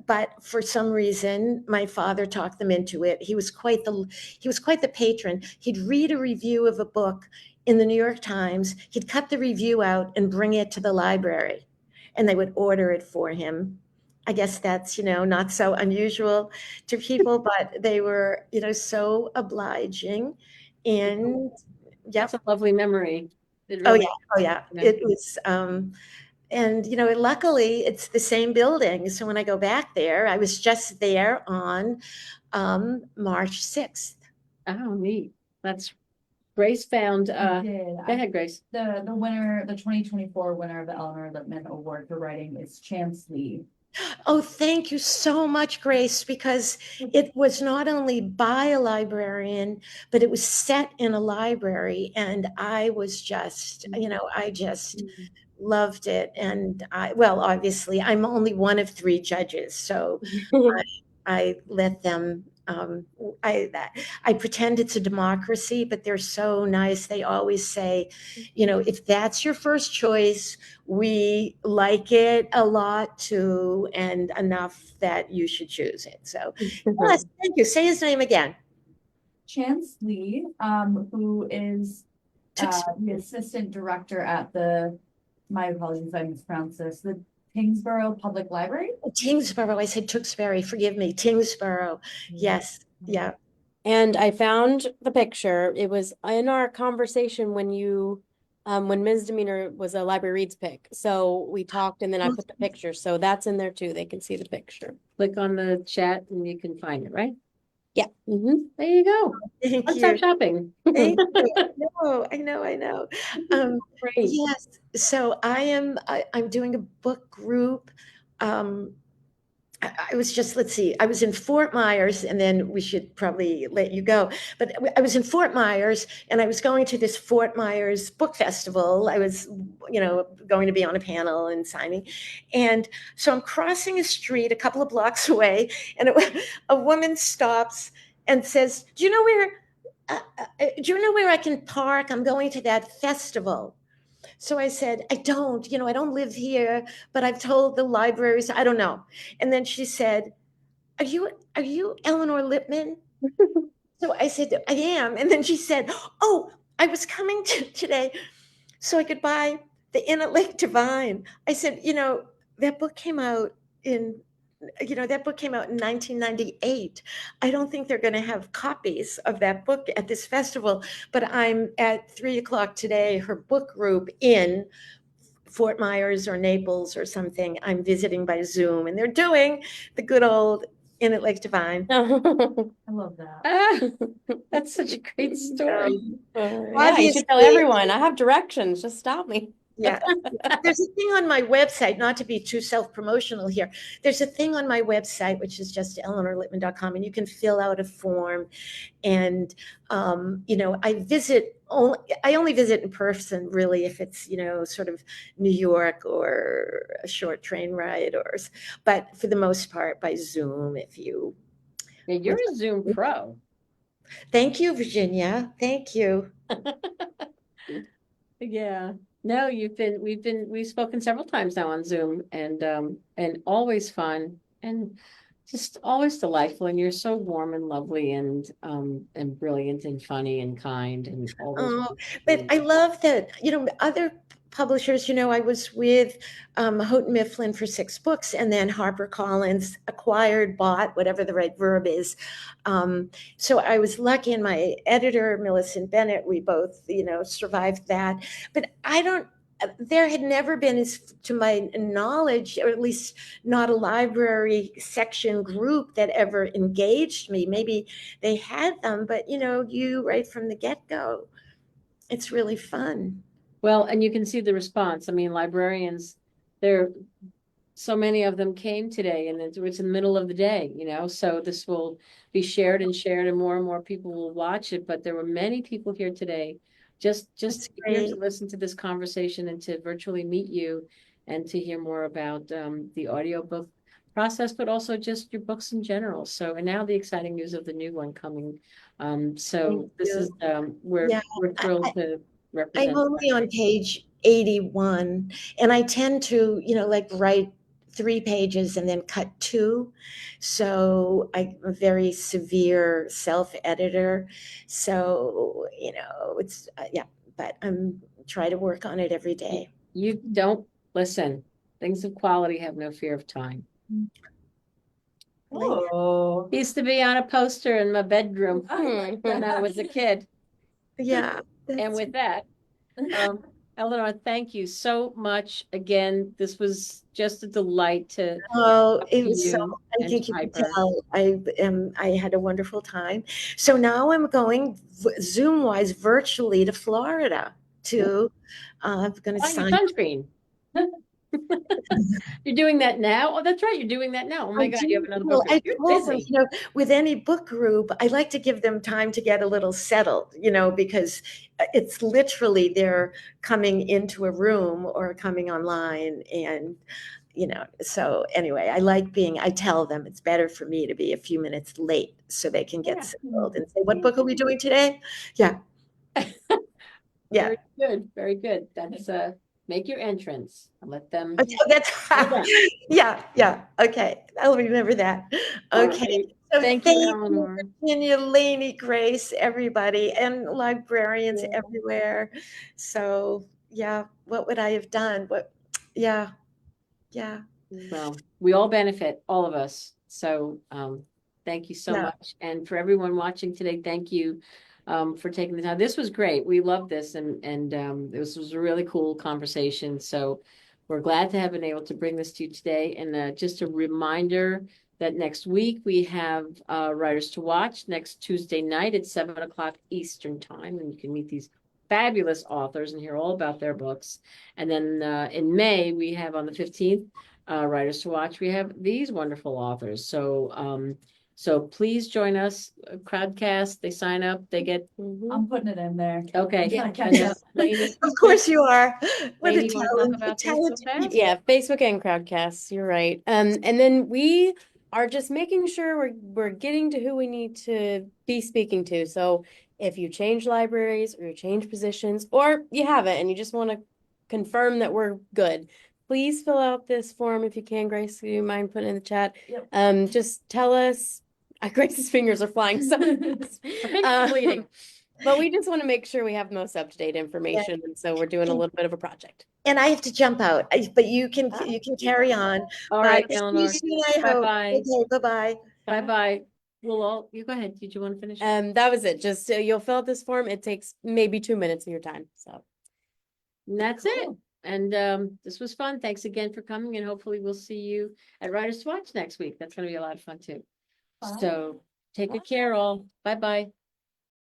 but for some reason, my father talked them into it. He was quite the patron. He'd read a review of a book in the New York Times. He'd cut the review out and bring it to the library, and they would order it for him. I guess that's, not so unusual to people, but they were, so obliging. And That's yep. a lovely memory. It Oh really, yeah. Oh yeah. Yeah. It was, and luckily it's the same building. So when I go back there, I was just there on March 6th. Oh, neat. That's Grace found, I did. go ahead, Grace. The winner, the 2024 winner of the Elinor Lipman Award for writing is Chance Lee. Oh, thank you so much, Grace, because it was not only by a librarian, but it was set in a library. And I was just, I just loved it. And obviously, I'm only one of 3 judges. So I let them, I pretend it's a democracy, but they're so nice. They always say, if that's your first choice, we like it a lot too, and enough that you should choose it. So, yes, thank you. Say his name again. Chance Lee, who is the assistant director at my apologies if I mispronounced this, the Tingsboro Public Library. Tingsboro. I said Tewksbury. Forgive me. Tingsboro. Yes. Yeah. And I found the picture. It was in our conversation when Ms. Demeanor was a library reads pick. So we talked and then I put the picture. So that's in there too. They can see the picture. Click on the chat and you can find it, right? Yeah. There you go. Thank One-stop you. shopping. Thank you. I know. Great. Yes. So I'm doing a book group. I was just, let's see, I was in Fort Myers, and then we should probably let you go. But I was in Fort Myers, and I was going to this Fort Myers book festival. I was, going to be on a panel and signing. And so I'm crossing a street a couple of blocks away, and a woman stops and says, do you know where I can park? I'm going to that festival. So I said, I don't live here, but I've told the libraries, I don't know. And then she said, are you Elinor Lipman? So I said, I am. And then she said, oh, I was coming today so I could buy The Inn at Lake Divine. I said, that book came out in 1998. I don't think they're going to have copies of that book at this festival, but I'm at 3:00 today, her book group in Fort Myers or Naples or something. I'm visiting by Zoom, and they're doing the good old Inn at Lake Divine. I love that. That's such a great story. Yeah, you should tell everyone. I have directions. Just stop me. Yeah. There's a thing on my website, not to be too self-promotional here. There's a thing on my website, which is just elinorlipman.com, and you can fill out a form. And, I only visit in person really if it's, sort of New York or a short train ride but for the most part by Zoom if you. Yeah, you're a Zoom pro. Thank you, Virginia. Thank you. Yeah. No, we've spoken several times now on Zoom and always fun and just always delightful. And you're so warm and lovely and brilliant and funny and kind and all those. But I love that, other publishers, I was with Houghton Mifflin for 6 books, and then HarperCollins bought, whatever the right verb is. So I was lucky, and my editor, Millicent Bennett, we both, survived that. But there had never been, as to my knowledge, or at least not a library section group that ever engaged me. Maybe they had them, but you right from the get-go, it's really fun. Well, and you can see the response. I mean, librarians, so many of them came today, and it's in the middle of the day, so this will be shared and more people will watch it. But there were many people here today just here to listen to this conversation and to virtually meet you and to hear more about the audiobook process, but also just your books in general. So, and now the exciting news of the new one coming. So this is we're thrilled to represent. I'm only on page 81, and I tend to, write 3 pages and then cut 2. So I'm a very severe self-editor. So, it's, yeah, but I'm try to work on it every day. You don't listen. Things of quality have no fear of time. Oh. Used to be on a poster in my bedroom Hmm. when I was a kid. Yeah. And that's- with that, Elinor, thank you so much. Again, this was just a delight to Oh, talk it to was so, you I and think you can Piper. tell, I had a wonderful time. So now I'm going Zoom-wise virtually to Florida to, I'm going to On your sign. sunscreen. You're doing that now? Oh, that's right. You're doing that now. Oh my I God, do. you have another Well, book. I You're told them, busy. with any book group, I like to give them time to get a little settled, because it's literally they're coming into a room or coming online and, so anyway, I tell them it's better for me to be a few minutes late so they can Yeah. get settled and say, what book are we doing today? Yeah. Yeah. Very good. Very good. That's make your entrance and let them. Okay, that's, Well done. yeah. Okay. I'll remember that. All Okay. right. So Thank you, Elinor. Virginia, Lainey, Grace, everybody, and librarians Yeah. everywhere. So, yeah, what would I have done? Yeah. Well, we all benefit, all of us. So thank you so Yeah. much. And for everyone watching today, thank you for taking the time. This was great. We love this and this was a really cool conversation. So we're glad to have been able to bring this to you today. And just a reminder that next week we have Writers to Watch next Tuesday night at 7 o'clock Eastern time. And you can meet these fabulous authors and hear all about their books. And then in May, we have on the 15th, Writers to Watch, we have these wonderful authors. So please join us. Crowdcast, they sign up, they get I'm putting it in there. okay. Yeah, And, catch up. Lainey, Of course you are. What a Lainey, you want to talk about this so talented fast? Yeah, Facebook and Crowdcasts, you're right. And then we are just making sure we're getting to who we need to be speaking to. So if you change libraries or you change positions or you haven't and you just want to confirm that we're good, please fill out this form if you can, Grace. Do you mind putting in the chat? Yep. Just tell us. Grace's fingers are flying, so Her fingers are bleeding. but we just want to make sure we have the most up-to-date information, and so we're doing a little bit of a project. And I have to jump out, but you can carry on. All right, See you Elinor. soon, I hope. Bye-bye. Okay, bye-bye. Bye-bye. We'll all, you go ahead. Did you want to finish? That was it. Just you'll fill out this form. It takes maybe 2 minutes of your time. So And that's it. And this was fun. Thanks again for coming, and hopefully we'll see you at Writers to Watch next week. That's going to be a lot of fun too. Bye. So take good care, all. Bye-bye.